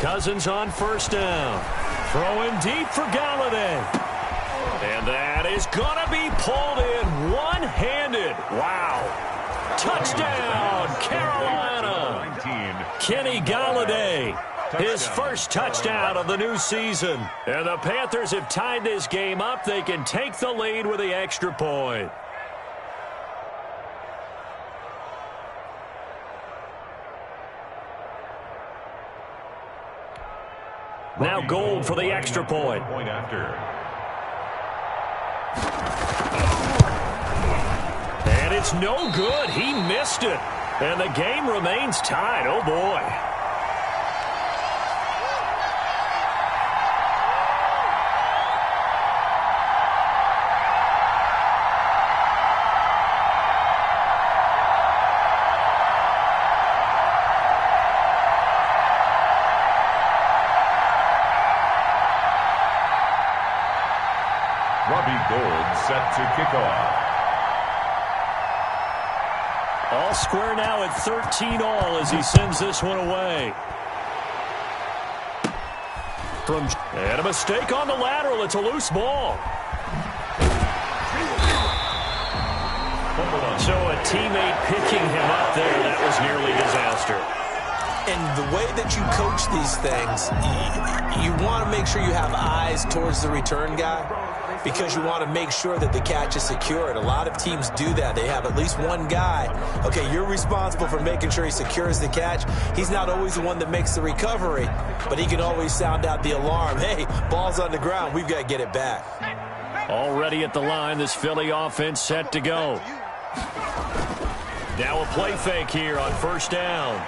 Cousins on first down. Throwing deep for Galladay. And that is going to be pulled in one-handed. Wow. Touchdown, Carolina. Kenny Galladay, his first touchdown of the new season. And the Panthers have tied this game up. They can take the lead with the extra point. Now Gold for the extra point. And it's no good. He missed it. And the game remains tied. Oh, boy. Gold set to kick off. All square now at 13-all as he sends this one away. And a mistake on the lateral. It's a loose ball. So a teammate picking him up there. That was nearly disaster. And the way that you coach these things, you want to make sure you have eyes towards the return guy, because you want to make sure that the catch is secured. A lot of teams do that. They have at least one guy. Okay, you're responsible for making sure he secures the catch. He's not always the one that makes the recovery, but he can always sound out the alarm. Hey, ball's on the ground. We've got to get it back. Already at the line, this Philly offense set to go. Now a play fake here on first down.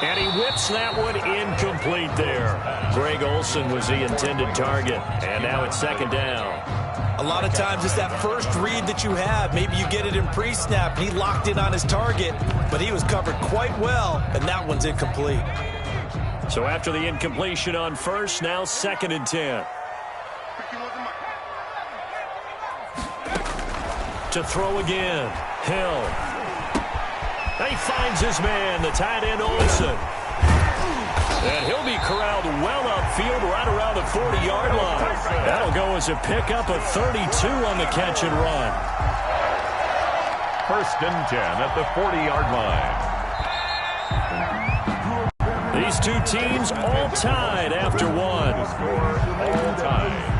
And he whips that one incomplete there. Greg Olsen was the intended target. And now it's second down. A lot of times it's that first read that you have. Maybe you get it in pre-snap, and he locked in on his target, but he was covered quite well, and that one's incomplete. So after the incompletion on first, now 2nd and 10. To throw again. Hill. He finds his man, the tight end Olsen. And he'll be corralled well upfield right around the 40-yard line. That'll go as a pickup of 32 on the catch and run. 1st and 10 at the 40-yard line. These two teams all tied after one. All tied.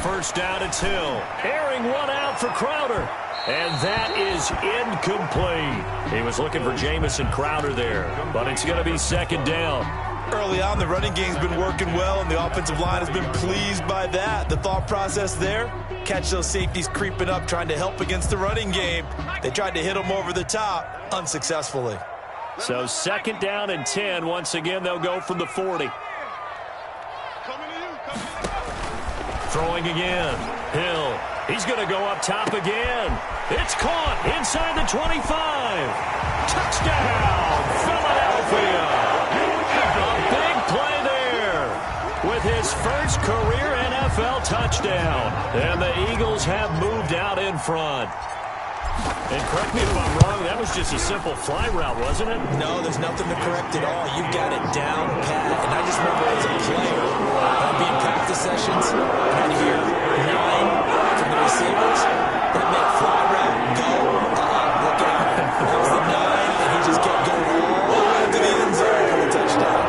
First down, it's Hill. Airing one out for Crowder. And that is incomplete. He was looking for Jamison Crowder there, but it's going to be 2nd down. Early on, the running game's been working well, and the offensive line has been pleased by that. The thought process there, catch those safeties creeping up, trying to help against the running game. They tried to hit them over the top, unsuccessfully. So 2nd down and 10. Once again, they'll go from the 40. Throwing again. Hill. He's going to go up top again. It's caught inside the 25. Touchdown, Philadelphia. A big play there with his first career NFL touchdown. And the Eagles have moved out in front. And correct me if I'm wrong, that was just a simple fly route, wasn't it? No, there's nothing to correct at all. You've got it down pat. And I just remember as a player, I'd be in practice sessions, and I'd hear 9 from the receivers. They'd make fly route, go, look out. That was the 9, and he just kept going all the way to the end zone for the touchdown.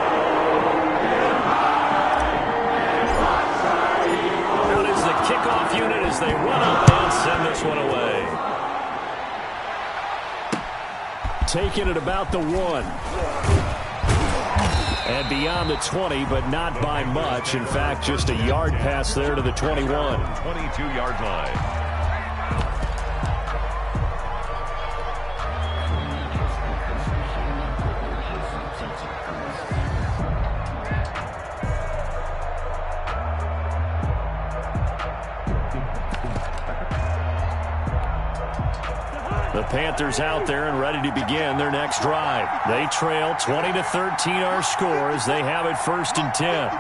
Out is the kickoff unit as they run up and send this one away. Taking it about the 1. And beyond the 20, but not by much. In fact, just a yard pass there to the 21. 22-yard line. The Panthers out there and ready to begin their next drive. They trail 20-13 our score as they have it 1st and 10.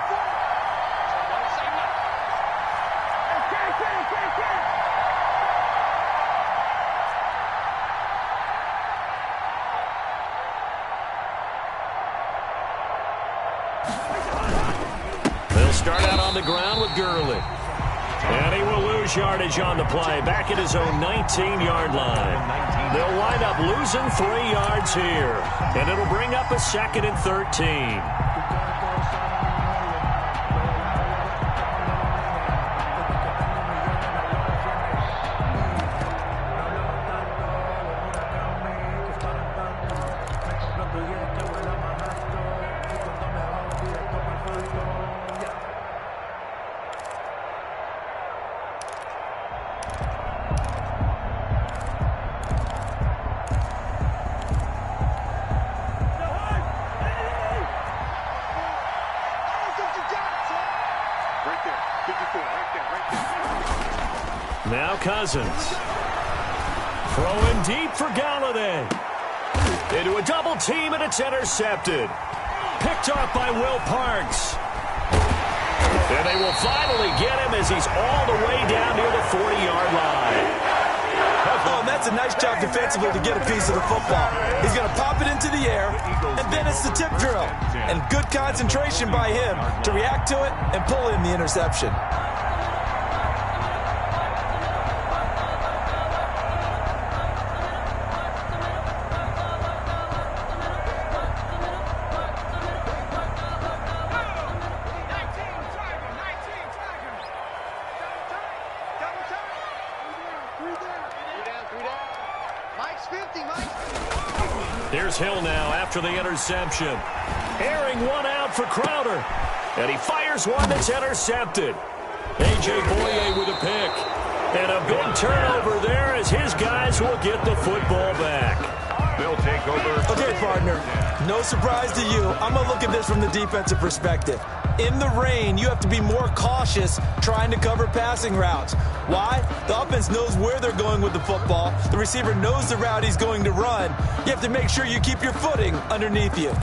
start out on the ground with Gurley. And he will lose yardage on the play, back at his own 19-yard line. They'll wind up losing 3 yards here, and it'll bring up a 2nd and 13. Now Cousins. Throwing deep for Galladay. Into a double team, and it's intercepted. Picked off by Will Parks. And they will finally get him as he's all the way down near the 40-yard line. Oh, and that's a nice job defensively to get a piece of the football. He's going to pop it into the air, and then it's the tip drill. And good concentration by him to react to it and pull in the interception. Here's Hill now after the interception. Airing one out for Crowder. And he fires one that's intercepted. A.J. Boye with a pick. And a big turnover there as his guys will get the football back. They'll take over. Okay, partner, no surprise to you. I'm going to look at this from the defensive perspective. In the rain, you have to be more cautious trying to cover passing routes. Why? The offense knows where they're going with the football. The receiver knows the route he's going to run. You have to make sure you keep your footing underneath you.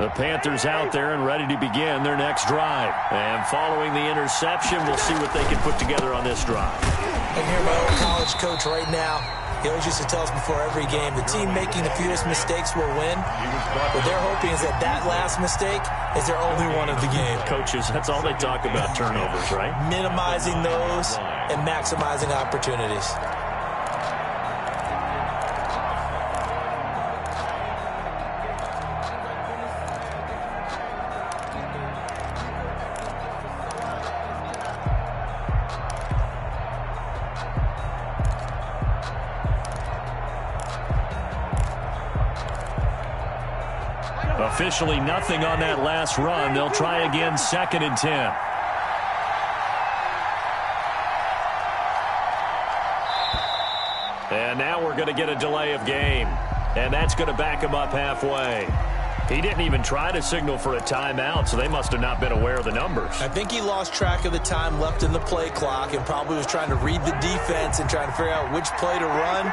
The Panthers out there and ready to begin their next drive. And following the interception, we'll see what they can put together on this drive. I hear my old college coach right now. He always used to tell us before every game, the team making the fewest mistakes will win. What they're hoping is that that last mistake is their only one of the game. Coaches, that's all they talk about, turnovers, right? Minimizing those and maximizing opportunities. Officially nothing on that last run. They'll try again, 2nd and 10. And now we're going to get a delay of game. And that's going to back him up halfway. He didn't even try to signal for a timeout, so they must have not been aware of the numbers. I think he lost track of the time left in the play clock and probably was trying to read the defense and trying to figure out which play to run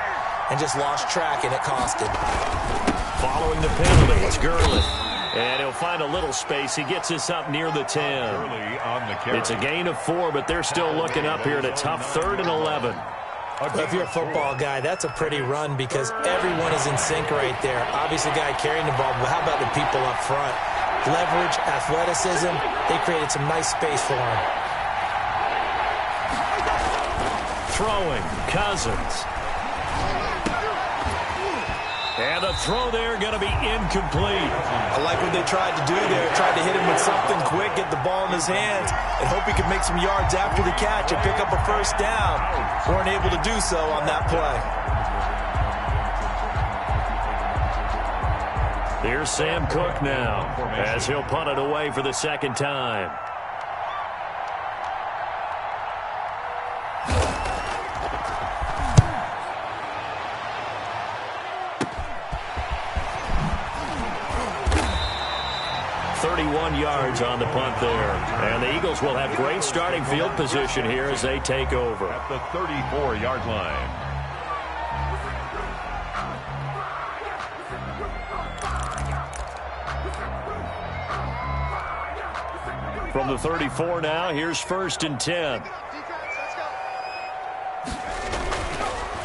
and just lost track, and it cost him. Following the penalty, it's Gurley. And he'll find a little space. He gets us up near the 10. It's a gain of 4, but they're still looking up here at a tough 3rd and 11. Well, if you're a football guy, that's a pretty run because everyone is in sync right there. Obviously, the guy carrying the ball, but how about the people up front? Leverage, athleticism, they created some nice space for him. Throwing, Cousins. And the throw there going to be incomplete. I like what they tried to do there. Tried to hit him with something quick, get the ball in his hands, and hope he could make some yards after the catch and pick up a first down. Weren't able to do so on that play. Here's Sam Cook now as he'll punt it away for the 2nd time. 31 yards on the punt there. And the Eagles will have great starting field position here as they take over. At the 34-yard line. From the 34 now, here's 1st and 10.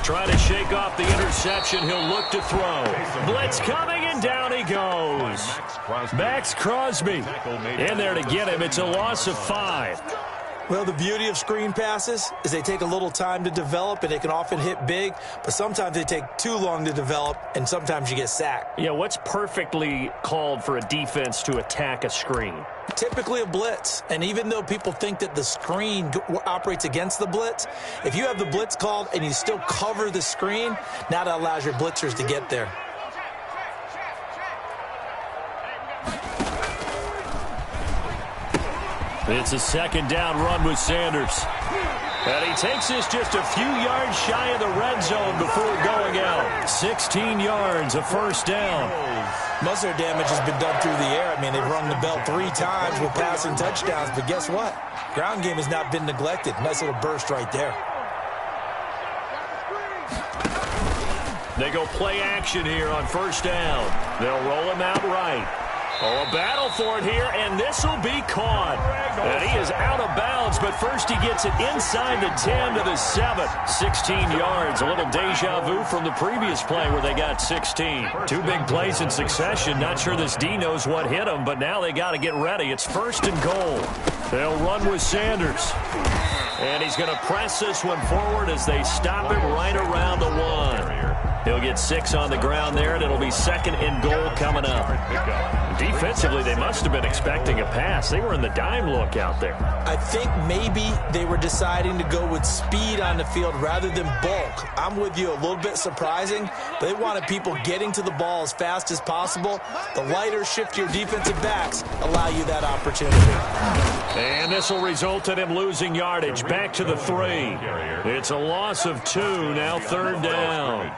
Trying to shake off the interception. He'll look to throw. Blitz coming, and down he goes. Max Crosby in there to get him. It's a loss of 5. Well, the beauty of screen passes is they take a little time to develop, and they can often hit big, but sometimes they take too long to develop, and sometimes you get sacked. Yeah, what's perfectly called for a defense to attack a screen? Typically a blitz, and even though people think that the screen operates against the blitz, if you have the blitz called and you still cover the screen, now that allows your blitzers to get there. It's a 2nd down run with Sanders. And he takes this just a few yards shy of the red zone before going out. 16 yards, a 1st down. Most of their damage has been done through the air. I mean, they've rung the bell 3 times with passing touchdowns, but guess what? Ground game has not been neglected. Nice little burst right there. They go play action here on 1st down. They'll roll him out right. Oh, a battle for it here, and this will be caught. And he is out of bounds, but first he gets it inside the 10 to the 7. 16 yards, a little deja vu from the previous play where they got 16. 2 big plays in succession. Not sure this D knows what hit him, but now they got to get ready. It's 1st and goal. They'll run with Sanders. And he's going to press this one forward as they stop him right around the 1. He'll get 6 on the ground there, and it'll be 2nd and goal coming up. Defensively, they must have been expecting a pass. They were in the dime look out there. I think maybe they were deciding to go with speed on the field rather than bulk. I'm with you, a little bit surprising. But they wanted people getting to the ball as fast as possible. The lighter, shiftier defensive backs allow you that opportunity. And this will result in him losing yardage. Back to the 3. It's a loss of 2, now 3rd down.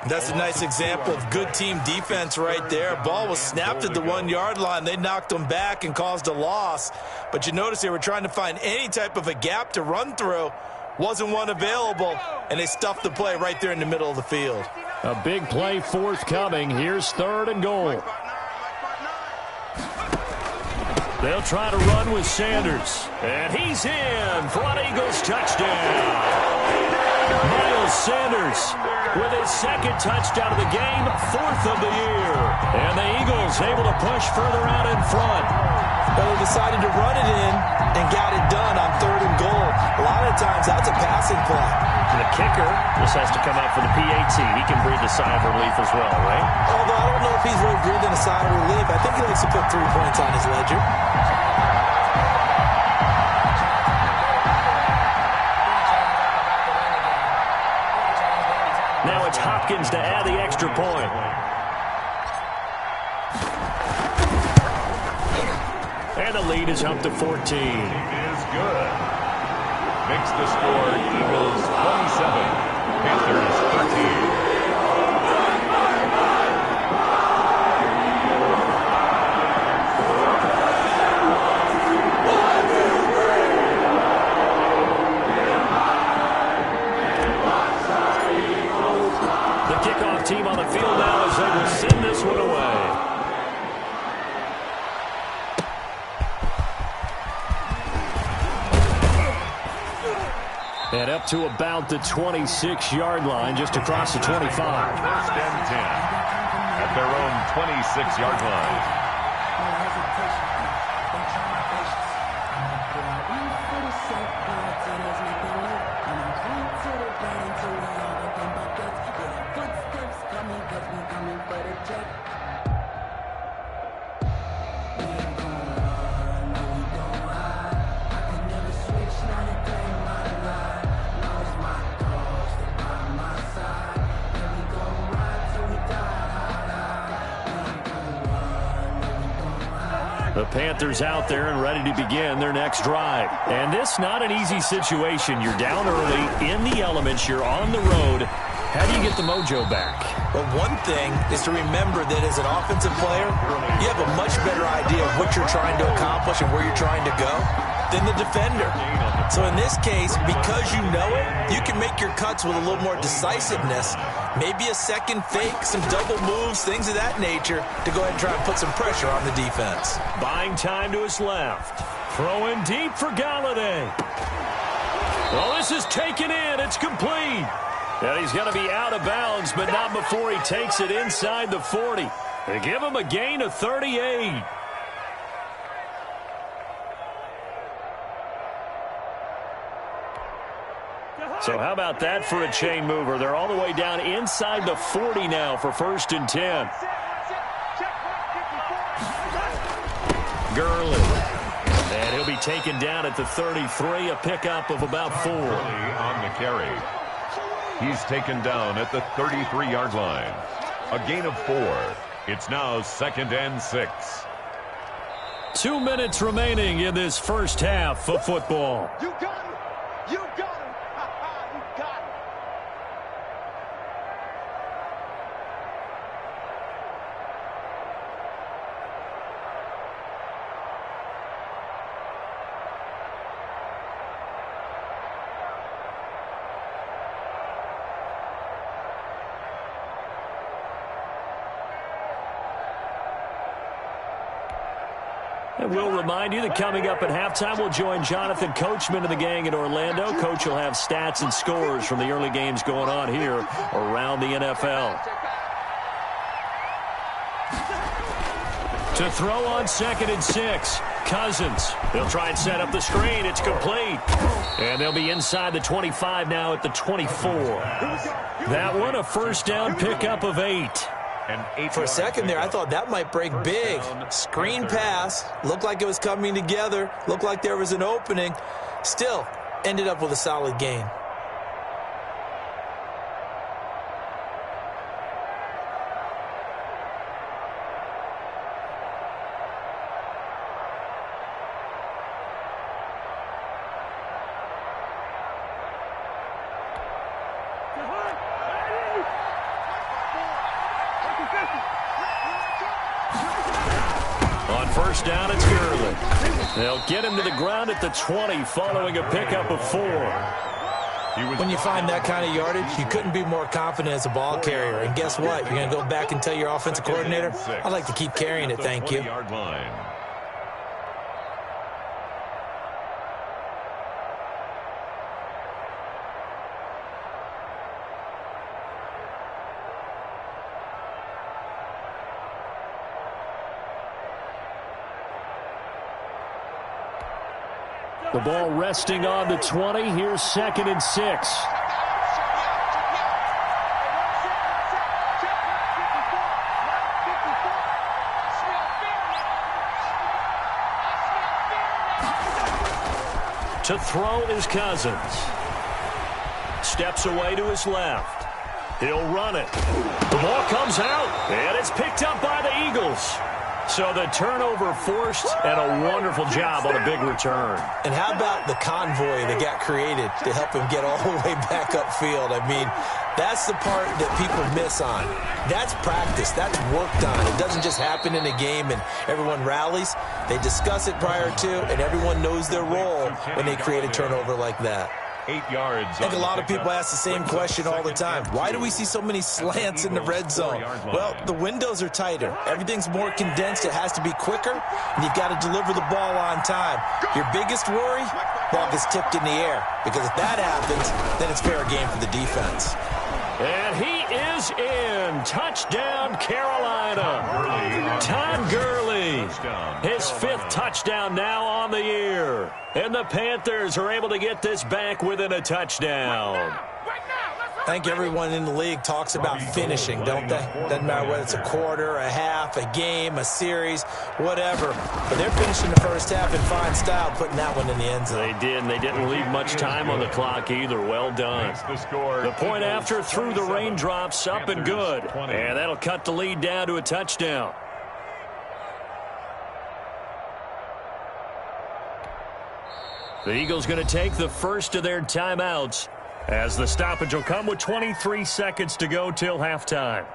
That's a nice example of good team defense right there. Ball was snapped at the 1-yard line. They knocked them back and caused a loss. But you notice they were trying to find any type of a gap to run through. Wasn't one available, and they stuffed the play right there in the middle of the field. A big play forthcoming. Here's 3rd and goal. They'll try to run with Sanders. And he's in for an Eagles touchdown. Miles Sanders with his 2nd touchdown of the game, 4th of the year. And the Eagles able to push further out in front. Well, they decided to run it in and got it done on 3rd and goal. A lot of times that's a passing play. And the kicker just has to come out for the PAT. He can breathe a sigh of relief as well, right? Although I don't know if he's really breathing a sigh of relief. I think he likes to put 3 points on his ledger. Now it's Hopkins to add the extra point. And the lead is up to 14. Is good. Makes the score Eagles 27, Panthers 13. Team on the field now as they will send this one away. And up to about the 26-yard line, just across the 25. 1st and 10 at their own 26-yard line. The Panthers out there and ready to begin their next drive. And this not an easy situation. You're down early in the elements. You're on the road. How do you get the mojo back? Well, one thing is to remember that as an offensive player, you have a much better idea of what you're trying to accomplish and where you're trying to go than the defender. So in this case, because you know it, you can make your cuts with a little more decisiveness, maybe a second fake, some double moves, things of that nature, to go ahead and try and put some pressure on the defense. Buying time to his left. Throwing deep for Galladay. Well, this is taken in. It's complete. And he's going to be out of bounds, but not before he takes it inside the 40. They give him a gain of 38. So how about that for a chain mover? They're all the way down inside the 40 now for 1st and 10. Gurley. And he'll be taken down at the 33, a pickup of about 4. On the carry. He's taken down at the 33-yard line. A gain of 4. It's now 2nd and 6. 2 minutes remaining in this first half of football. You got him. You got him. You got him. And we'll remind you that coming up at halftime, we'll join Jonathan Coachman and the gang in Orlando. Coach will have stats and scores from the early games going on here around the NFL. To throw on 2nd and 6, Cousins. They'll try and set up the screen. It's complete. And they'll be inside the 25 now at the 24. That one, a first down pickup of 8. For a second there, I thought that might break big. Screen pass. Looked like it was coming together. Looked like there was an opening. Still, ended up with a solid gain. First down, it's Gurley. They'll get him to the ground at the 20 following a pickup of 4. When you find that kind of yardage, you couldn't be more confident as a ball carrier. And guess what? You're going to go back and tell your offensive coordinator, I'd like to keep carrying it, thank you. The ball resting on the 20. Here's 2nd and 6. To throw is Cousins. Steps away to his left. He'll run it. The ball comes out, and it's picked up by the Eagles. So the turnover forced, and a wonderful job on a big return. And how about the convoy that got created to help him get all the way back upfield? I mean, that's the part that people miss on. That's practice. That's worked on. It doesn't just happen in a game and everyone rallies. They discuss it prior to, and everyone knows their role when they create a turnover like that. 8 yards. I think a lot of people ask the same question all the time. Why do we see so many slants in the red zone? Well, the windows are tighter. Everything's more condensed. It has to be quicker, and you've got to deliver the ball on time. Your biggest worry? Ball gets tipped in the air, because if that happens, then it's fair game for the defense. And he is in. Touchdown, Carolina. Todd Gurley. His 5th touchdown now on the year. And the Panthers are able to get this back within a touchdown. I think everyone in the league talks about finishing, don't they? Doesn't matter whether it's a quarter, a half, a game, a series, whatever. But they're finishing the first half in fine style, putting that one in the end zone. They did, and they didn't leave much time on the clock either. Well done. The point after through the raindrops, up and good. And that'll cut the lead down to a touchdown. The Eagles going to take the first of their timeouts. As the stoppage will come with 23 seconds to go till halftime.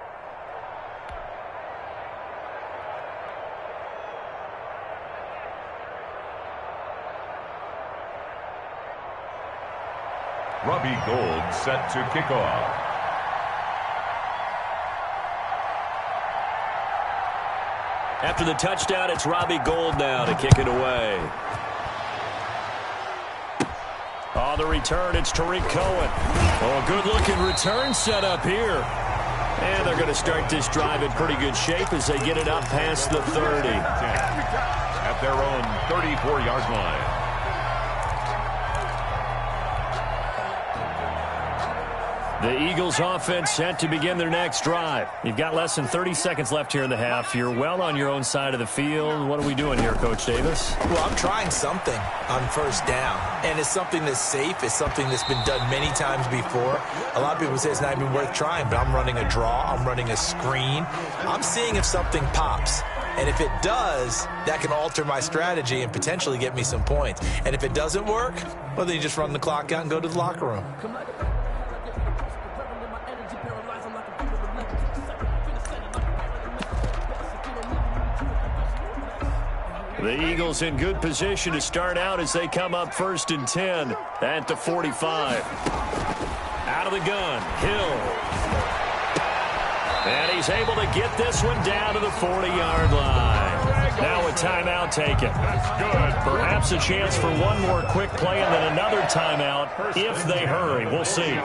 Robbie Gould set to kick off. After the touchdown, it's Robbie Gould now to kick it away. On the return, it's Tariq Cohen. Oh, a good-looking return set up here. And they're going to start this drive in pretty good shape as they get it up past the 30. At their own 34-yard line. The Eagles offense set to begin their next drive. You've got less than 30 seconds left here in the half. You're well on your own side of the field. What are we doing here, Coach Davis? Well, I'm trying something on first down, and it's something that's safe. It's something that's been done many times before. A lot of people say it's not even worth trying, but I'm running a draw. I'm running a screen. I'm seeing if something pops. And if it does, that can alter my strategy and potentially get me some points. And if it doesn't work, well, then you just run the clock out and go to the locker room. The Eagles in good position to start out as they come up 1st and 10 at the 45. Out of the gun, Hill. And he's able to get this one down to the 40-yard line. Now a timeout taken. Perhaps a chance for one more quick play and then another timeout if they hurry. We'll see.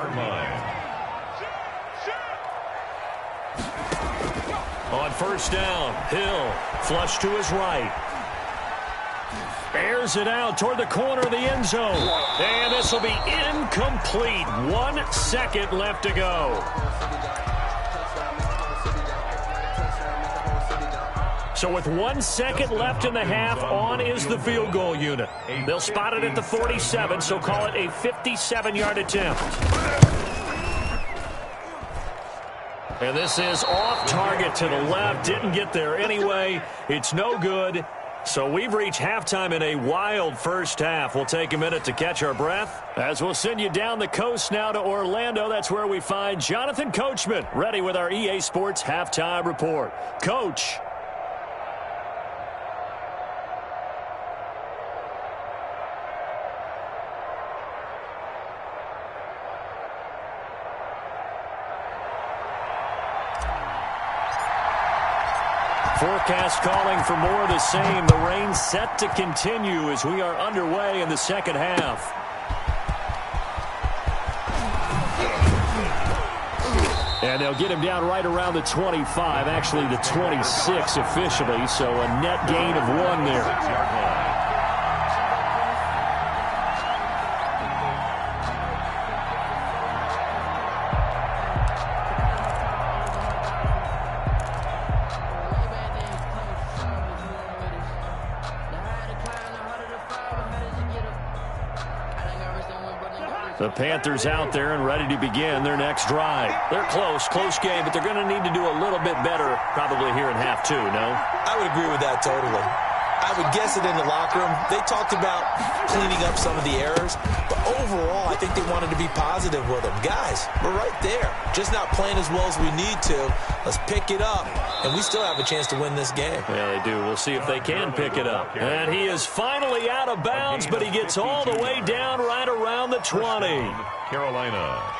On first down, Hill flush to his right. Airs it out toward the corner of the end zone. And this will be incomplete. 1 second left to go. So with 1 second left in the half, on is the field goal unit. They'll spot it at the 47, so call it a 57-yard attempt. And this is off target to the left. Didn't get there anyway. It's no good. So we've reached halftime in a wild first half. We'll take a minute to catch our breath as we'll send you down the coast now to Orlando. That's where we find Jonathan Coachman ready with our EA Sports Halftime Report. Coach. Forecast calling for more of the same. The rain set to continue as we are underway in the second half. And they'll get him down right around the 25, actually the 26 officially, so a net gain of 1 there. The Panthers out there and ready to begin their next drive. They're close game, but they're going to need to do a little bit better probably here in half 2, no? I would agree with that totally. I would guess it in the locker room. They talked about cleaning up some of the errors, but overall, I think they wanted to be positive with them. Guys, we're right there. Just not playing as well as we need to. Let's pick it up, and we still have a chance to win this game. Yeah, they do. We'll see if they can pick it up. And he is finally out of bounds, but he gets all the way down right around the 20. Carolina.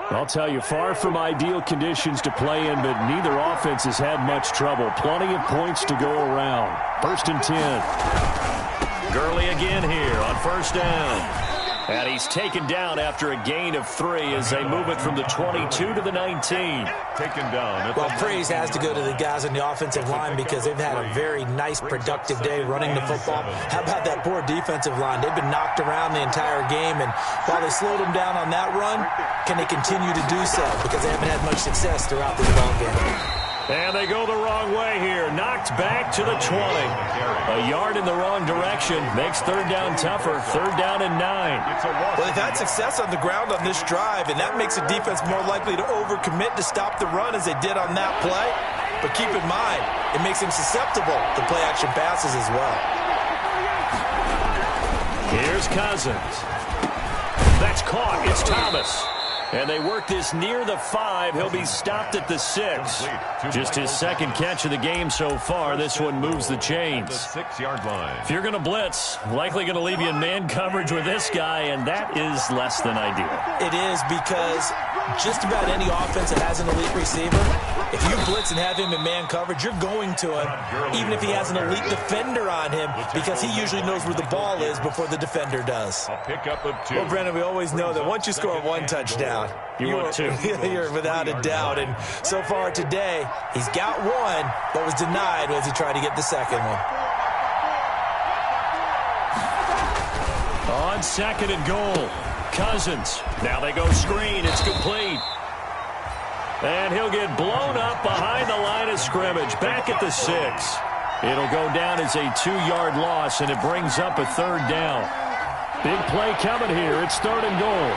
I'll tell you, far from ideal conditions to play in, but neither offense has had much trouble. Plenty of points to go around. 1st and 10. Gurley again here on first down. And he's taken down after a gain of 3 as they move it from the 22 to the 19. Taken down. Well, praise has to go to the guys on the offensive line because they've had a very nice, productive day running the football. How about that poor defensive line? They've been knocked around the entire game, and while they slowed them down on that run, can they continue to do so? Because they haven't had much success throughout this ball game. And they go the wrong way here. Knocked back to the 20. A yard in the wrong direction makes third down tougher. Third down and 9. Well, they've had success on the ground on this drive, and that makes the defense more likely to overcommit to stop the run as they did on that play. But keep in mind, it makes them susceptible to play-action passes as well. Here's Cousins. That's caught. It's Thomas. And they work this near the 5. He'll be stopped at the 6. Just his second catch of the game so far. This one moves the chains. 6-yard line. If you're going to blitz, likely going to leave you in man coverage with this guy, and that is less than ideal. It is, because just about any offense that has an elite receiver, if you blitz and have him in man coverage, you're going to him, even if he has an elite defender on him, because he usually knows where the ball is before the defender does. A pickup of 2. Well, Brendan, we always know that once you score one touchdown, you're without a doubt. And so far today, he's got one, but was denied as he tried to get the second one. On second and goal, Cousins. Now they go screen. It's complete. And he'll get blown up behind the line of scrimmage. Back at the 6. It'll go down as a 2-yard loss, and it brings up a third down. Big play coming here. It's third and goal.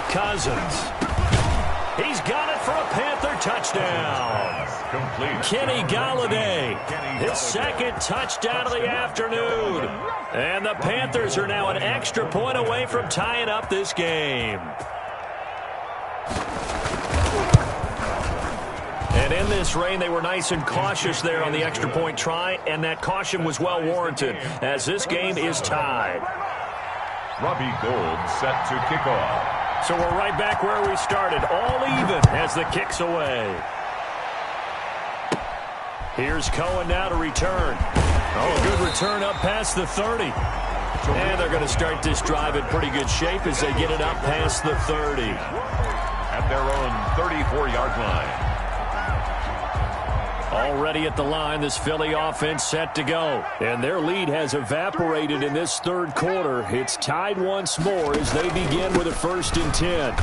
Cousins. He's got it for a Panther touchdown. Complete. Kenny Galladay, his second touchdown of the afternoon. And the Panthers are now an extra point away from tying up this game. And in this rain, they were nice and cautious there on the extra point try, and that caution was well warranted as this game is tied. Robbie Gould set to kick off. So we're right back where we started, all even as the kick's away. Here's Cohen now to return. Oh, good return up past the 30. And they're going to start this drive in pretty good shape as they get it up past the 30. At their own 34-yard line. Already at the line, this Philly offense set to go. And their lead has evaporated in this third quarter. It's tied once more as they begin with a 1st and 10.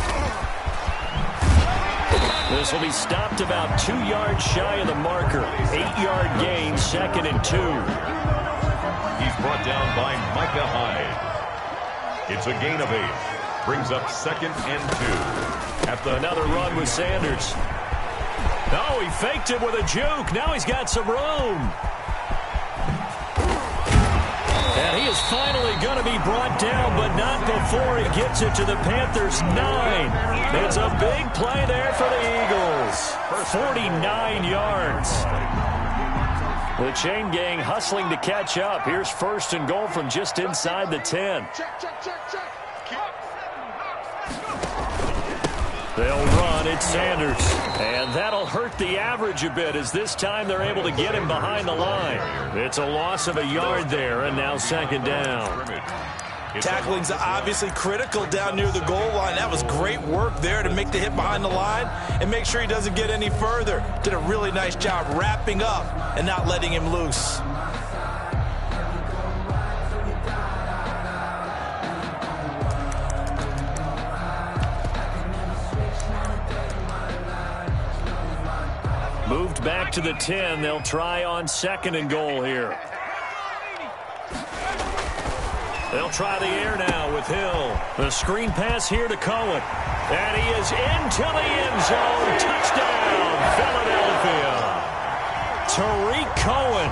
This will be stopped about 2 yards shy of the marker. 8-yard gain, 2nd and 2. He's brought down by Micah Hyde. It's a gain of 8. Brings up 2nd and 2. Another run with Sanders. Oh, he faked it with a juke. Now he's got some room. And he is finally going to be brought down, but not before he gets it to the Panthers' 9. It's a big play there for the Eagles. 49 yards. The chain gang hustling to catch up. Here's 1st and goal from just inside the 10. They'll run. It's Sanders. And that'll hurt the average a bit as this time they're able to get him behind the line. It's a loss of a yard there, and now 2nd down. Tackling's obviously critical down near the goal line. That was great work there to make the hit behind the line and make sure he doesn't get any further. Did a really nice job wrapping up and not letting him loose. Moved back to the 10. They'll try on 2nd and goal here. They'll try the air now with Hill. The screen pass here to Cohen. And he is into the end zone. Touchdown, Philadelphia. Tariq Cohen,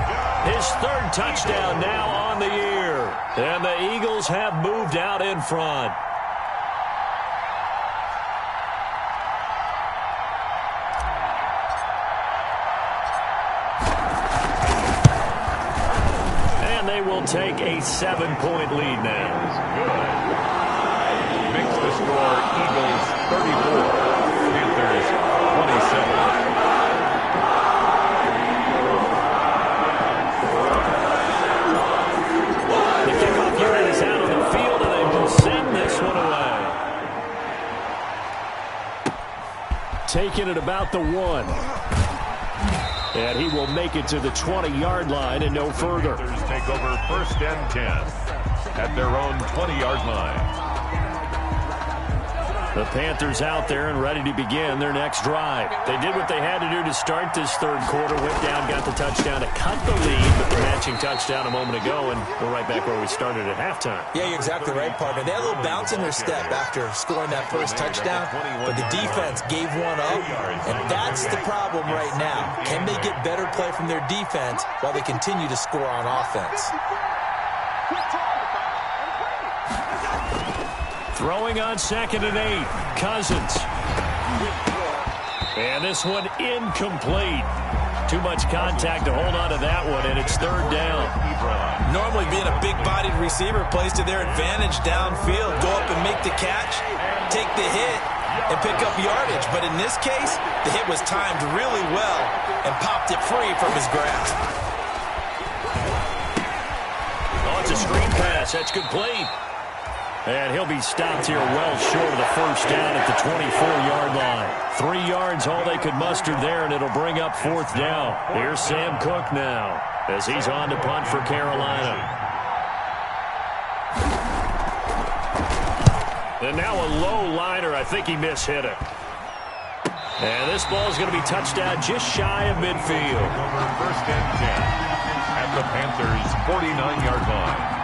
his 3rd touchdown now on the year. And the Eagles have moved out in front. Will take a 7-point lead now. Makes the score Eagles 34, Panthers 27. The kickoff unit is out on the field, and they will send this one away. Taking it about the 1. And he will make it to the 20-yard line and no further. Panthers take over 1st and 10 at their own 20-yard line. The Panthers out there and ready to begin their next drive. They did what they had to do to start this third quarter. Went down, got the touchdown to cut the lead, but the matching touchdown a moment ago, and we're right back where we started at halftime. Yeah, you're exactly right, partner. They had a little bounce in their step after scoring that first touchdown, but the defense gave one up, and that's the problem right now. Can they get better play from their defense while they continue to score on offense? Throwing on 2nd and 8. Cousins. And this one incomplete. Too much contact to hold on to that one, and it's 3rd down. Normally being a big-bodied receiver plays to their advantage downfield. Go up and make the catch, take the hit, and pick up yardage. But in this case, the hit was timed really well and popped it free from his grasp. Oh, it's a screen pass. That's complete. And he'll be stopped here well short of the first down at the 24-yard line. 3 yards, all they could muster there, and it'll bring up 4th down. Here's Sam Cook now as he's on to punt for Carolina. And now a low liner. I think he mishit it. And this ball is going to be touched down just shy of midfield. Over 1st and 10 at the Panthers' 49-yard line.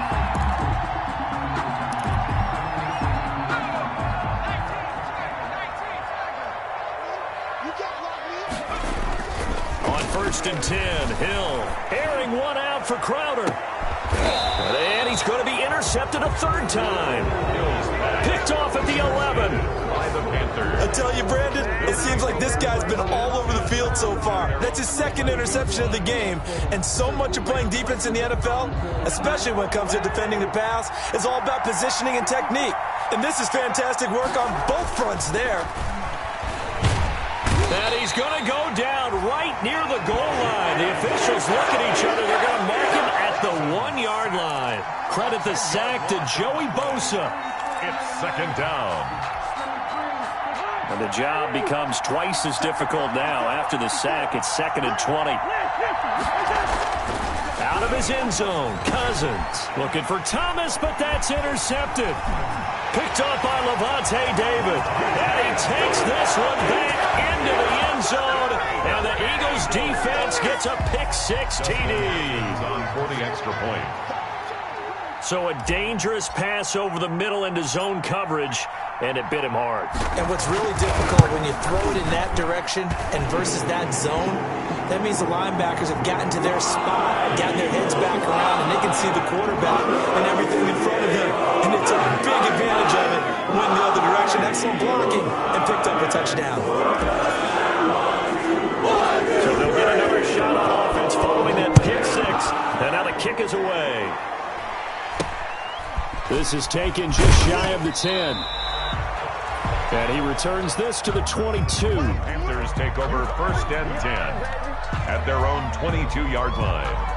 On 1st and 10, Hill airing one out for Crowder. And he's going to be intercepted a 3rd time. Picked off at the 11. By the Panthers. I tell you, Brandon, it seems like this guy's been all over the field so far. That's his 2nd interception of the game. And so much of playing defense in the NFL, especially when it comes to defending the pass, is all about positioning and technique. And this is fantastic work on both fronts there. And he's going to go down right near the goal line. The officials look at each other. They're going to mark him at the 1-yard line. Credit the sack to Joey Bosa. It's 2nd down. And the job becomes twice as difficult now. After the sack, it's 2nd and 20. Out of his end zone, Cousins looking for Thomas, but that's intercepted. Picked off by Levante David. And he takes this one back into the end zone. And the Eagles defense gets a pick-6 TD. He's on for the extra point. So a dangerous pass over the middle into zone coverage, and it bit him hard. And what's really difficult when you throw it in that direction and versus that zone, that means the linebackers have gotten to their spot, gotten their heads back around, and they can see the quarterback and everything in front of them. And it's a big advantage of it when the other direction. Excellent blocking and picked up a touchdown. So they'll get another shot on offense following that pick-6. And now the kick is away. This is taken just shy of the 10. And he returns this to the 22. Panthers take over 1st and 10 at their own 22-yard line.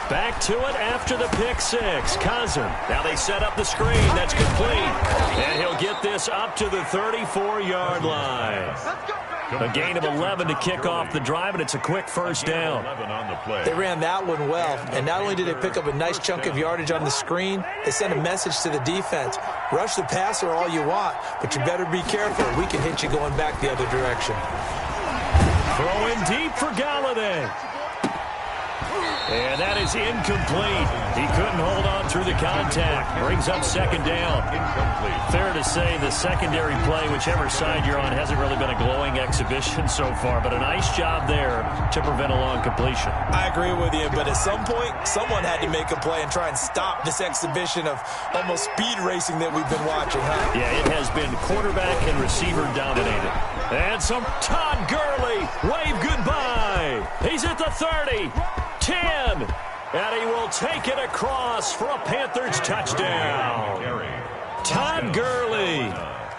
Back to it after the pick-6. Cousin. Now they set up the screen. That's complete. And he'll get this up to the 34-yard line. A gain of 11 to kick off the drive, and it's a quick 1st down. They ran that one well, and not only did they pick up a nice chunk of yardage on the screen, they sent a message to the defense. Rush the passer all you want, but you better be careful. We can hit you going back the other direction. Throw in deep for Galladay. And that is incomplete. He couldn't hold on through the contact. Brings up 2nd down. Incomplete. Fair to say the secondary play, whichever side you're on, hasn't really been a glowing exhibition so far, but a nice job there to prevent a long completion. I agree with you, but at some point, someone had to make a play and try and stop this exhibition of almost speed racing that we've been watching, huh? Yeah, it has been quarterback and receiver dominated. And some Todd Gurley. Wave goodbye. He's at the 30. 10, and he will take it across for a Panthers touchdown. Todd Gurley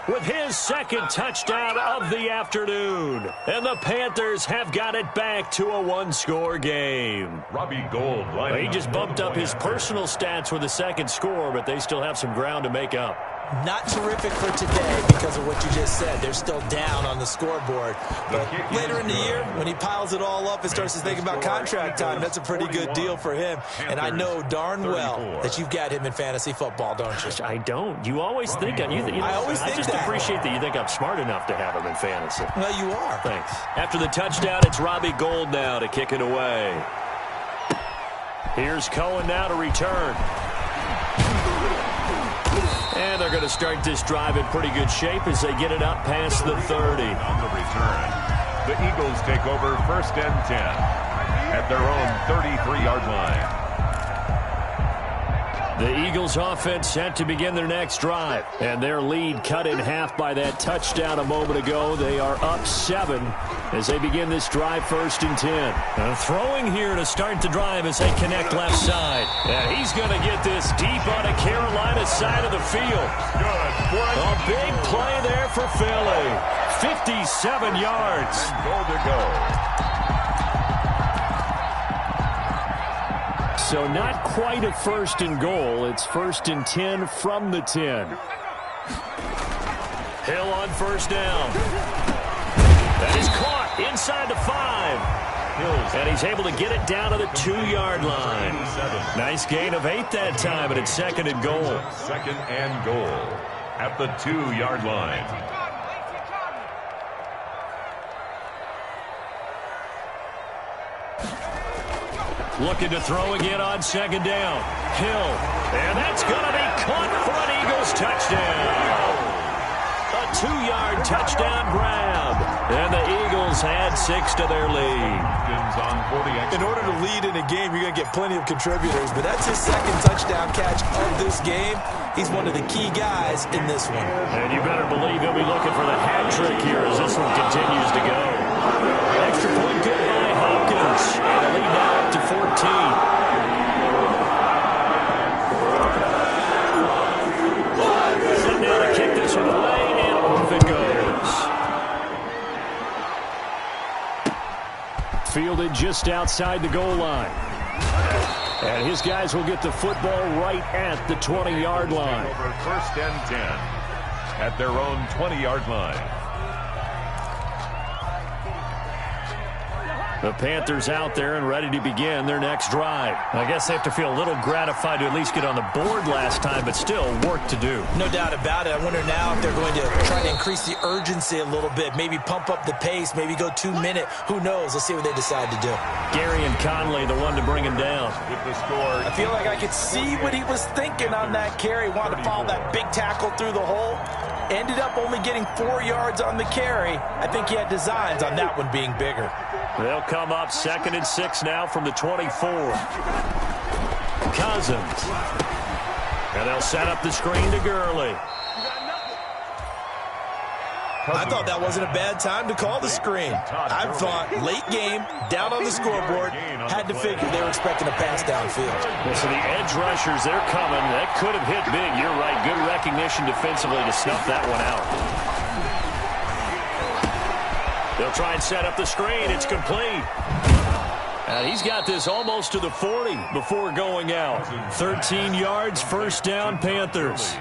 with his 2nd touchdown of the afternoon. And the Panthers have got it back to a 1-score game. Robbie Gould. He just bumped up his personal stats with a 2nd score, but they still have some ground to make up. Not terrific for today because of what you just said. They're still down on the scoreboard. But later in the year, when he piles it all up and starts to think about contract time, that's a pretty good deal for him. And I know darn well that you've got him in fantasy football, don't you? I don't. You always think I just appreciate that you think I'm smart enough to have him in fantasy. Well, you are. Thanks. After the touchdown, it's Robbie Gould now to kick it away. Here's Cohen now to return. And they're going to start this drive in pretty good shape as they get it up past the 30. On the return, the Eagles take over 1st and 10 at their own 33-yard line. The Eagles offense set to begin their next drive. And their lead cut in half by that touchdown a moment ago. They are up 7 as they begin this drive 1st and 10. Throwing here to start the drive as they connect left side. And he's going to get this deep on a Carolina side of the field. Good. A big play there for Philly. 57 yards. Goal to go. So not quite a 1st and goal. It's 1st and 10 from the 10. Hill on 1st down. That is caught inside the 5. And he's able to get it down to the 2-yard line. Nice gain of 8 that time, but it's 2nd and goal. 2nd and goal at the 2-yard line. Looking to throw again on 2nd down. Hill. And that's going to be caught for an Eagles touchdown. A 2-yard touchdown grab. And the Eagles add 6 to their lead. In order to lead in a game, you're going to get plenty of contributors. But that's his 2nd touchdown catch of this game. He's one of the key guys in this one. And you better believe he'll be looking for the hat trick here as this one continues to go. Extra point good by Hopkins. And the lead now up to 14. Set now to kick this one away, and off it goes. Fielded just outside the goal line. And his guys will get the football right at the 20-yard line. Over 1st and 10 at their own 20-yard line. The Panthers out there and ready to begin their next drive. I guess they have to feel a little gratified to at least get on the board last time, but still work to do. No doubt about it. I wonder now if they're going to try to increase the urgency a little bit, maybe pump up the pace, maybe go 2-minute. Who knows? Let's see what they decide to do. Gary and Conley, the one to bring him down. With the score. I feel like I could see what he was thinking on that carry. Wanted to follow that big tackle through the hole. Ended up only getting 4 yards on the carry. I think he had designs on that one being bigger. They'll come up 2nd and 6 now from the 24. Cousins. And they'll set up the screen to Gurley. I thought that wasn't a bad time to call the screen. I thought late game, down on the scoreboard, had to figure they were expecting a pass downfield. Well, so the edge rushers, they're coming. That could have hit big. You're right. Good recognition defensively to snuff that one out. They'll try and set up the screen. It's complete. And he's got this almost to the 40 before going out. 13 yards, 1st down, Panthers.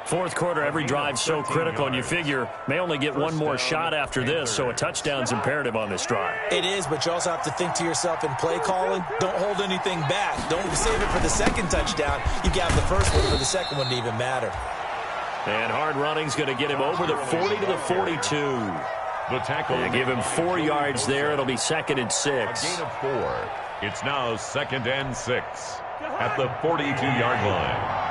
4th quarter, every drive so critical, and you figure may only get one more shot after this, so a touchdown's imperative on this drive. It is, but you also have to think to yourself in play calling, don't hold anything back. Don't save it for the 2nd touchdown. You got the 1st one for the 2nd one to even matter. And hard running's going to get him over the 40 to the 42. The tackle. They give him 4 yards there. It'll be 2nd and 6. A gain of 4. It's now 2nd and 6 at the 42-yard line.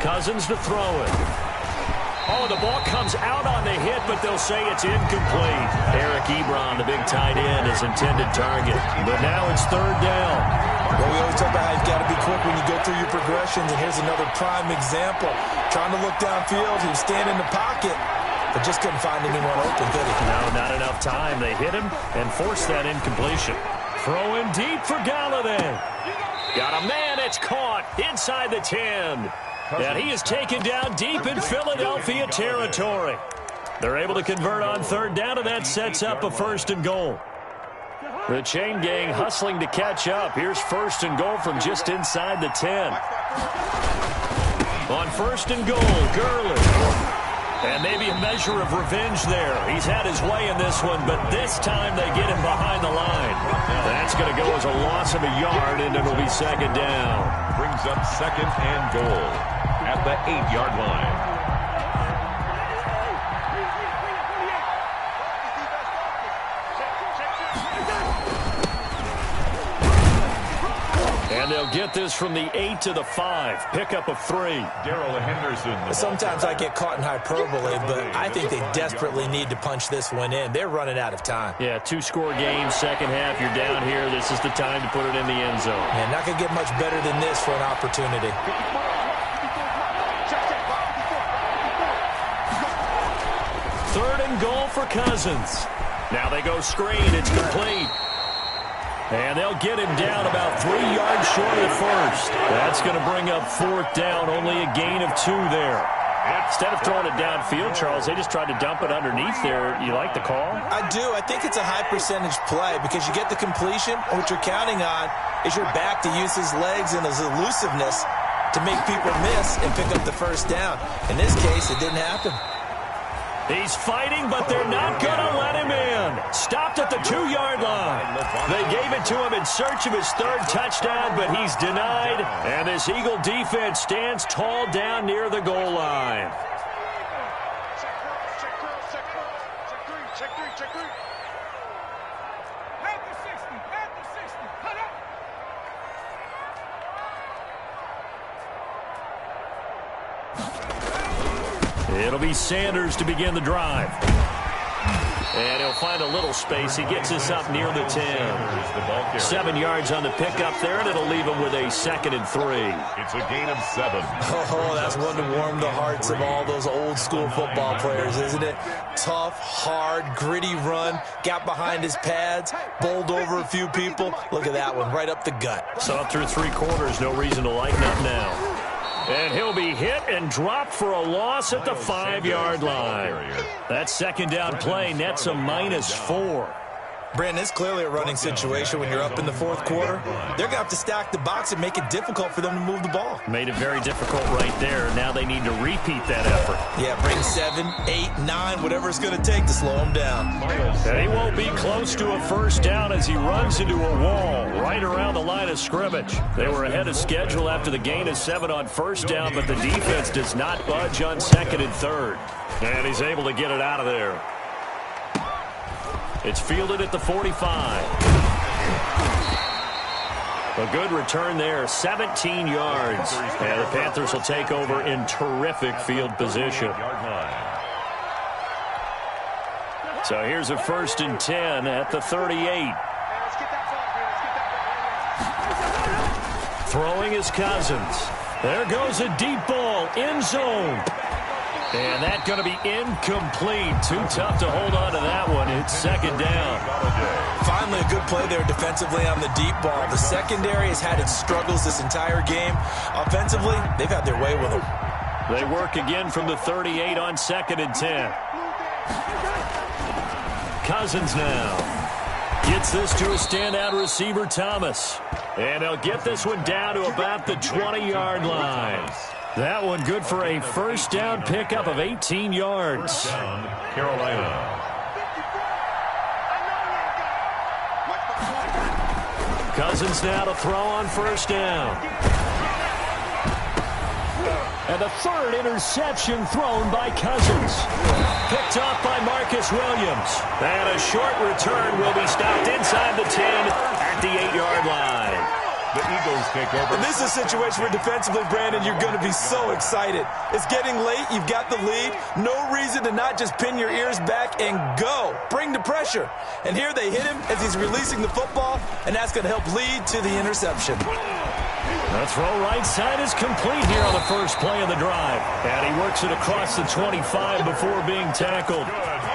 Cousins to throw it. Oh, the ball comes out on the hit, but they'll say it's incomplete. Eric Ebron, the big tight end, is intended target. But now it's 3rd down. Well, we always talk about how you've got to be quick when you go through your progressions, and here's another prime example. Trying to look downfield, he was standing in the pocket, but just couldn't find anyone open, could he? No, not enough time. They hit him and forced that incompletion. Throwing deep for Galladay. Got a man, it's caught inside the 10. And he is taken down deep in Philadelphia territory. They're able to convert on 3rd down, and that sets up a 1st and goal. The chain gang hustling to catch up. Here's first and goal from just inside the 10. On first and goal, Gurley. And maybe a measure of revenge there. He's had his way in this one, but this time they get him behind the line. That's going to go as a loss of a yard, and it'll be second down. Brings up second and goal at the 8-yard line. And they'll get this from the 8 to the 5. Pickup of 3. Darrell Henderson. Sometimes I get caught in hyperbole, but I think they desperately need to punch this one in. They're running out of time. Yeah, 2-score game, second half. You're down here. This is the time to put it in the end zone. Man, not going to get much better than this for an opportunity. Third and goal for Cousins. Now they go screen. It's complete. And they'll get him down about 3 yards short of first. That's going to bring up fourth down. Only a gain of 2 there. Instead of throwing it downfield, Charles, they just tried to dump it underneath there. You like the call? I do. I think it's a high-percentage play because you get the completion. And what you're counting on is your back to use his legs and his elusiveness to make people miss and pick up the first down. In this case, it didn't happen. He's fighting, but they're not going to let him in. Stopped at the 2-yard line. They gave it to him in search of his third touchdown, but he's denied. And this Eagle defense stands tall down near the goal line. It'll be Sanders to begin the drive. And he'll find a little space. He gets us up near the 10. 7 yards on the pickup there, and it'll leave him with a 2nd and 3. It's a gain of 7. Oh, that's one to warm the hearts of all those old-school football players, isn't it? Tough, hard, gritty run. Got behind his pads, bowled over a few people. Look at that one, right up the gut. So through 3 quarters, no reason to lighten up now. And he'll be hit and dropped for a loss at the 5-yard line. That second down play nets a -4. Brandon, it's clearly a running situation when you're up in the fourth quarter. They're going to have to stack the box and make it difficult for them to move the ball. Made it very difficult right there. Now they need to repeat that effort. Yeah, bring 7, 8, 9, whatever it's going to take to slow him down. And he won't be close to a first down as he runs into a wall right around the line of scrimmage. They were ahead of schedule after the gain of 7 on first down, but the defense does not budge on 2nd and 3rd. And he's able to get it out of there. It's fielded at the 45. A good return there, 17 yards. And the Panthers will take over in terrific field position. So here's a 1st and 10 at the 38. Throwing is Cousins. There goes a deep ball, end zone. And that's going to be incomplete. Too tough to hold on to that one. It's 2nd down. Finally, a good play there defensively on the deep ball. The secondary has had its struggles this entire game. Offensively, they've had their way with them. They work again from the 38 on 2nd and 10. Cousins now gets this to a standout receiver, Thomas. And they'll get this one down to about the 20-yard line. That one good for a first down pickup of 18 yards. Carolina. Cousins now to throw on first down. And the 3rd interception thrown by Cousins. Picked off by Marcus Williams. And a short return will be stopped inside the 10 at the 8-yard line. The Eagles take over. And this is a situation where defensively, Brandon, you're going to be so excited. It's getting late. You've got the lead. No reason to not just pin your ears back and go. Bring the pressure. And here they hit him as he's releasing the football, and that's going to help lead to the interception. The throw right side is complete here on the first play of the drive. And he works it across the 25 before being tackled.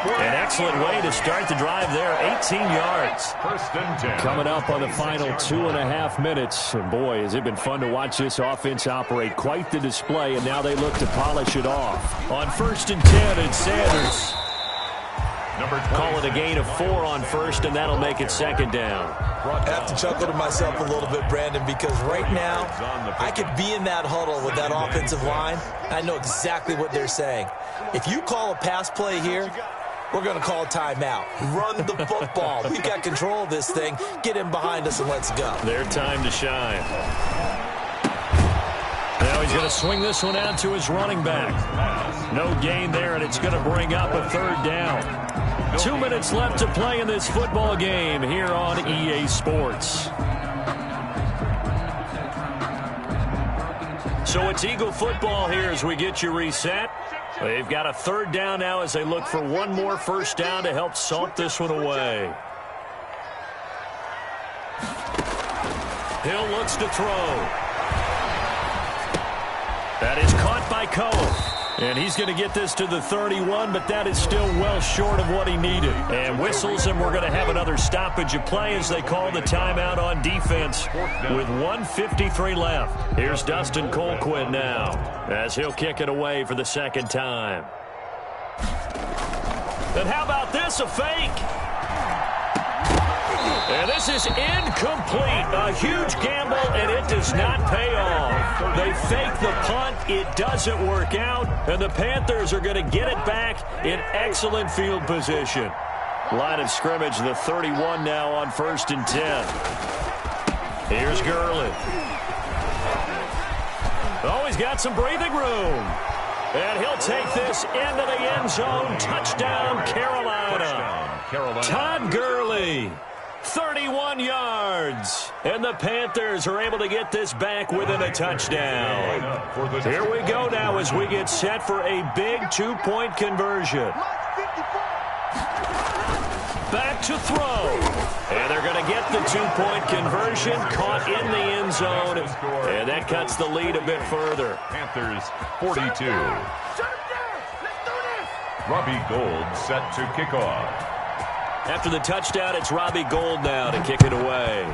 An excellent way to start the drive there, 18 yards. 1st and 10. Coming up on the final 2.5 minutes. And boy, has it been fun to watch this offense operate. Quite the display, and now they look to polish it off. On 1st and 10, it's Sanders. Call it a gain of 4 on first, and that'll make it second down. I have to chuckle to myself a little bit, Brandon, because right now I could be in that huddle with that offensive line. I know exactly what they're saying. If you call a pass play here, we're going to call a timeout. Run the football. We've got control of this thing. Get in behind us and let's go. Their time to shine. Now he's going to swing this one out to his running back. No gain there, and it's going to bring up a third down. 2 minutes left to play in this football game here on EA Sports. So it's Eagle football here as we get you reset. They've got a third down now as they look for one more first down to help salt this one away. Hill looks to throw. That is caught by Cole. And he's going to get this to the 31, but that is still well short of what he needed. And whistles, and we're going to have another stoppage of play as they call the timeout on defense with 1:53 left. Here's Dustin Colquitt now as he'll kick it away for the second time. And how about this, a fake? And this is incomplete. A huge gamble, and it does not pay off. They fake the punt. It doesn't work out, and the Panthers are going to get it back in excellent field position. Line of scrimmage, the 31 now on 1st and 10. Here's Gurley. Oh, he's got some breathing room. And he'll take this into the end zone. Touchdown, Carolina. Todd Gurley. 31 yards. And the Panthers are able to get this back within a touchdown. Here we go now as we get set for a big 2-point conversion. Back to throw. And they're going to get the 2-point conversion, caught in the end zone. And that cuts the lead a bit further. Panthers 42. Robbie Gould set to kick off. After the touchdown, it's Robbie Gould now to kick it away.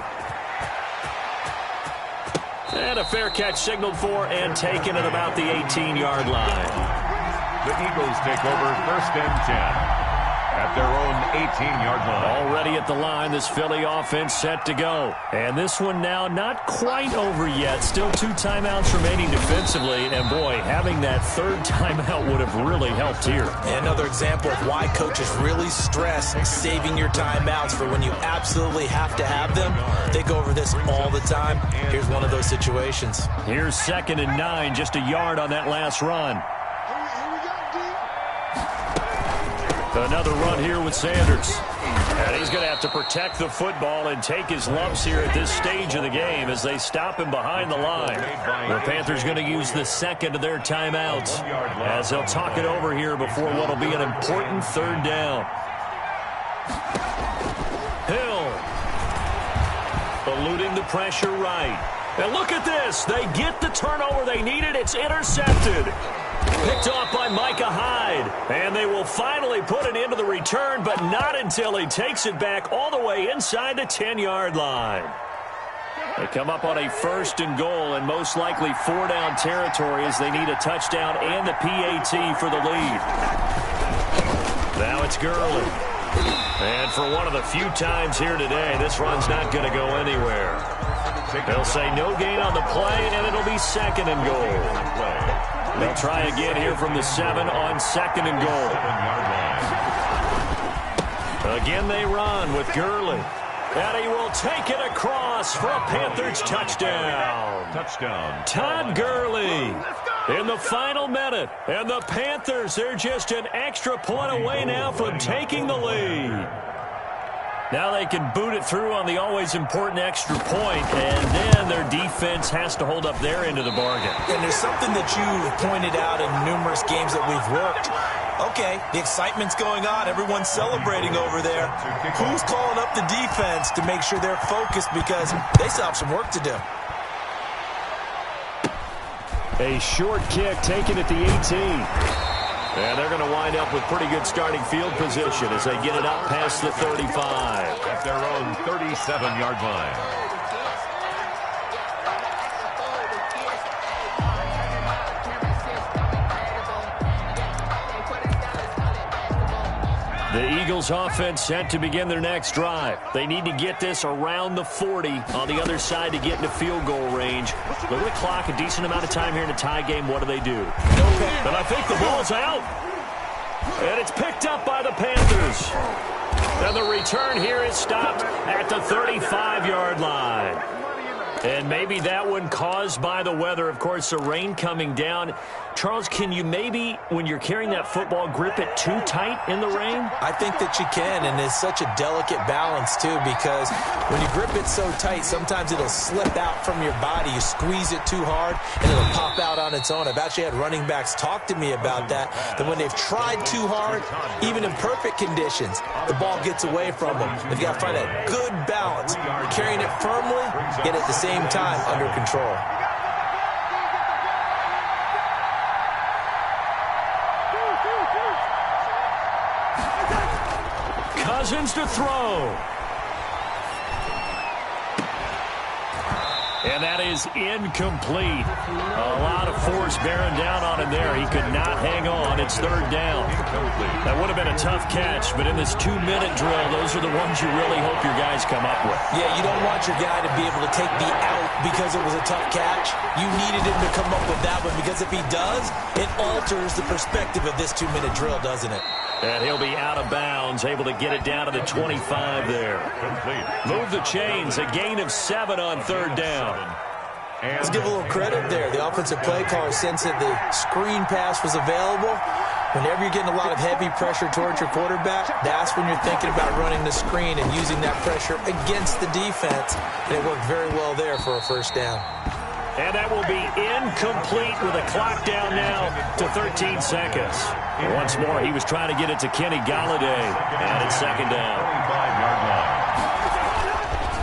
And a fair catch signaled for and taken at about the 18-yard line. The Eagles take over 1st and 10 at their own 18-yard line. Already at the line, this Philly offense set to go. And this one now not quite over yet. Still 2 timeouts remaining defensively. And, boy, having that third timeout would have really helped here. Another example of why coaches really stress saving your timeouts for when you absolutely have to have them. They go over this all the time. Here's one of those situations. Here's 2nd and 9, just a yard on that last run. Another run here with Sanders. And he's going to have to protect the football and take his lumps here at this stage of the game as they stop him behind the line. The Panthers going to use the second of their timeouts as they'll talk it over here before what will be an important third down. Hill eluding the pressure right. And look at this. They get the turnover they needed. It's intercepted. Picked off by Micah Hyde. And they will finally put it into the return, but not until he takes it back all the way inside the 10-yard line. They come up on a 1st and goal and most likely 4-down territory as they need a touchdown and the PAT for the lead. Now it's Gurley. And for one of the few times here today, this run's not going to go anywhere. They'll say no gain on the play, and it'll be 2nd and goal. They'll try again here from the 7 on 2nd and goal. Again they run with Gurley. And he will take it across for a Panthers touchdown. Todd Gurley in the final minute. And the Panthers, they're just an extra point away now from taking the lead. Now they can boot it through on the always important extra point, and then their defense has to hold up their end of the bargain. And there's something that you've pointed out in numerous games that we've worked. Okay, the excitement's going on. Everyone's celebrating over there. Who's calling up the defense to make sure they're focused because they still have some work to do? A short kick taken at the 18. And they're going to wind up with pretty good starting field position as they get it up past the 35. At their own 37-yard line. The Eagles offense set to begin their next drive. They need to get this around the 40 on the other side to get into field goal range. Look at the clock, a decent amount of time here in a tie game. What do they do? And I think the ball's out. And it's picked up by the Panthers. And the return here is stopped at the 35-yard line. And maybe that one caused by the weather. Of course, the rain coming down. Charles, can you maybe, when you're carrying that football, grip it too tight in the rain? I think that you can, and it's such a delicate balance, too, because when you grip it so tight, sometimes it'll slip out from your body. You squeeze it too hard, and it'll pop out on its own. I've actually had running backs talk to me about that when they've tried too hard, even in perfect conditions, the ball gets away from them. They've got to find that good balance, carrying it firmly, yet at the same time under control. Cousins to throw. And that is incomplete. A lot of force bearing down on him there. He could not hang on. It's third down. That would have been a tough catch, but in this 2-minute drill, those are the ones you really hope your guys come up with. Yeah, you don't want your guy to be able to take the out because it was a tough catch. You needed him to come up with that one, because if he does, it alters the perspective of this 2-minute drill, doesn't it? And he'll be out of bounds, able to get it down to the 25 there. Move the chains, a gain of 7 on third down. Let's give a little credit there. The offensive play caller sensed that the screen pass was available. Whenever you're getting a lot of heavy pressure towards your quarterback, that's when you're thinking about running the screen and using that pressure against the defense. And it worked very well there for a first down. And that will be incomplete with a clock down now to 13 seconds. Once more, he was trying to get it to Kenny Golladay. And it's second down.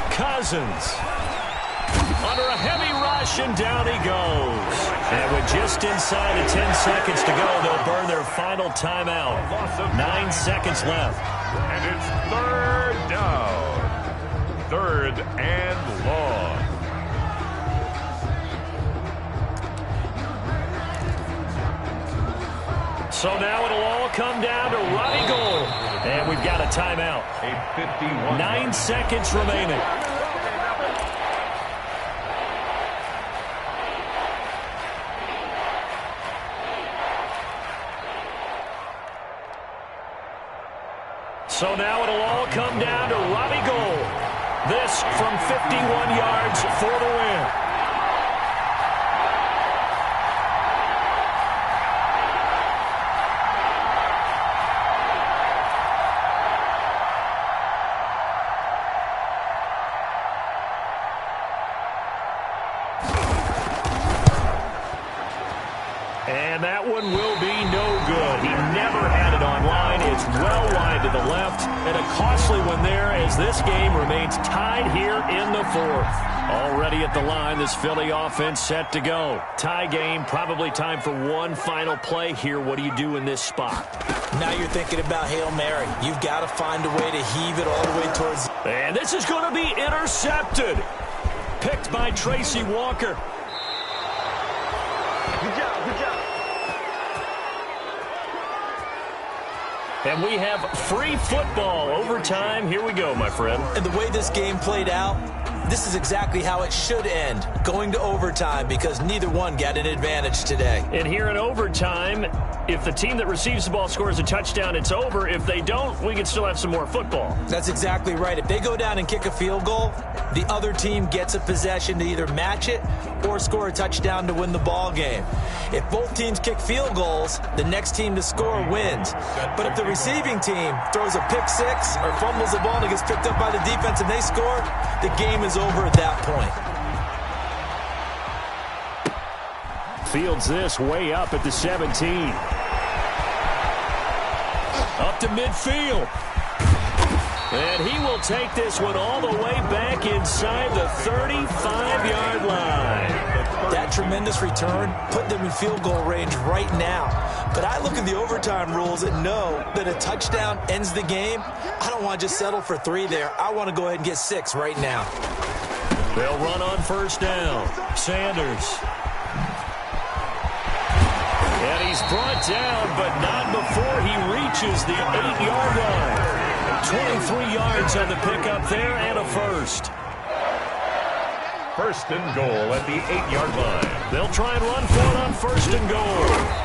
Cousins. Under a heavy rush, and down he goes. And with just inside of 10 seconds to go, they'll burn their final timeout. 9 seconds left. And it's third down. Third and long. So now it'll all come down to Ronnie Gold. And we've got a timeout. 9 seconds remaining. So now it'll all come down to Robbie Gould. This from 51 yards for the win. And that one will be no good. He never had it on line. It's well wide to the left. And a costly one there as this game remains tied here in the fourth. Already at the line, this Philly offense set to go. Tie game, probably time for one final play here. What do you do in this spot? Now you're thinking about Hail Mary. You've got to find a way to heave it all the way towards... And this is going to be intercepted. Picked by Tracy Walker. Good job, good job. And we have free football overtime. Here we go, my friend. And the way this game played out, this is exactly how it should end, going to overtime, because neither one got an advantage today. And here in overtime, if the team that receives the ball scores a touchdown, it's over. If they don't, we can still have some more football. That's exactly right. If they go down and kick a field goal, the other team gets a possession to either match it or score a touchdown to win the ball game. If both teams kick field goals, the next team to score wins. But if the receiving team throws a pick six or fumbles the ball and it gets picked up by the defense and they score, the game is over at that point. Fields this way up at the 17. Up to midfield. And he will take this one all the way back inside the 35-yard line. That tremendous return put them in field goal range right now. But I look at the overtime rules and know that a touchdown ends the game. I don't want to just settle for 3 there. I want to go ahead and get 6 right now. They'll run on first down. Sanders. And he's brought down, but not before he reaches the 8-yard line. 23 yards on the pickup there and a first. First and goal at the 8-yard line. They'll try and run for it on first and goal.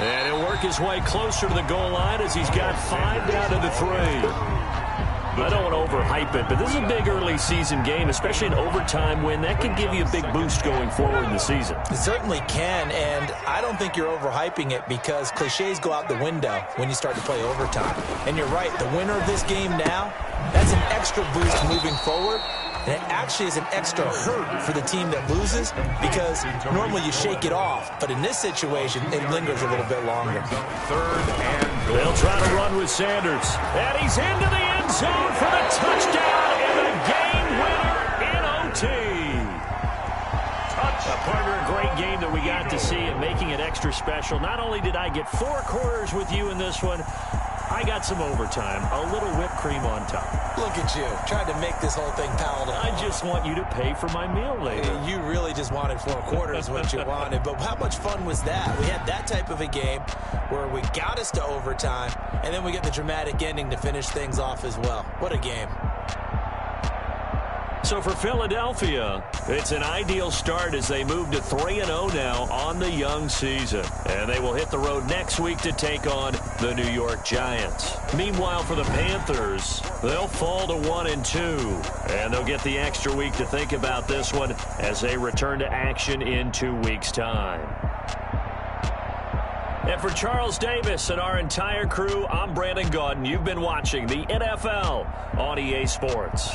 And he'll work his way closer to the goal line as he's got 5 down to the 3. I don't want to overhype it, but this is a big early season game, especially an overtime win. That can give you a big boost going forward in the season. It certainly can, and I don't think you're overhyping it because cliches go out the window when you start to play overtime. And you're right, the winner of this game now, that's an extra boost moving forward. And it actually is an extra hurt for the team that loses because normally you shake it off. But in this situation, it lingers a little bit longer. Third and goal. They'll try to run with Sanders. And he's into the end zone for the touchdown and the game winner in OT. Partner, a great game that we got to see and making it extra special. Not only did I get 4 quarters with you in this one, I got some overtime, a little whipped cream on top. Look at you, trying to make this whole thing palatable. I just want you to pay for my meal later. You really just wanted 4 quarters what you wanted, but how much fun was that? We had that type of a game where we got us to overtime, and then we get the dramatic ending to finish things off as well. What a game. So for Philadelphia, it's an ideal start as they move to 3-0 now on the young season. And they will hit the road next week to take on the New York Giants. Meanwhile, for the Panthers, they'll fall to 1-2. And they'll get the extra week to think about this one as they return to action in 2 weeks' time. And for Charles Davis and our entire crew, I'm Brandon Gaudin. You've been watching the NFL on EA Sports.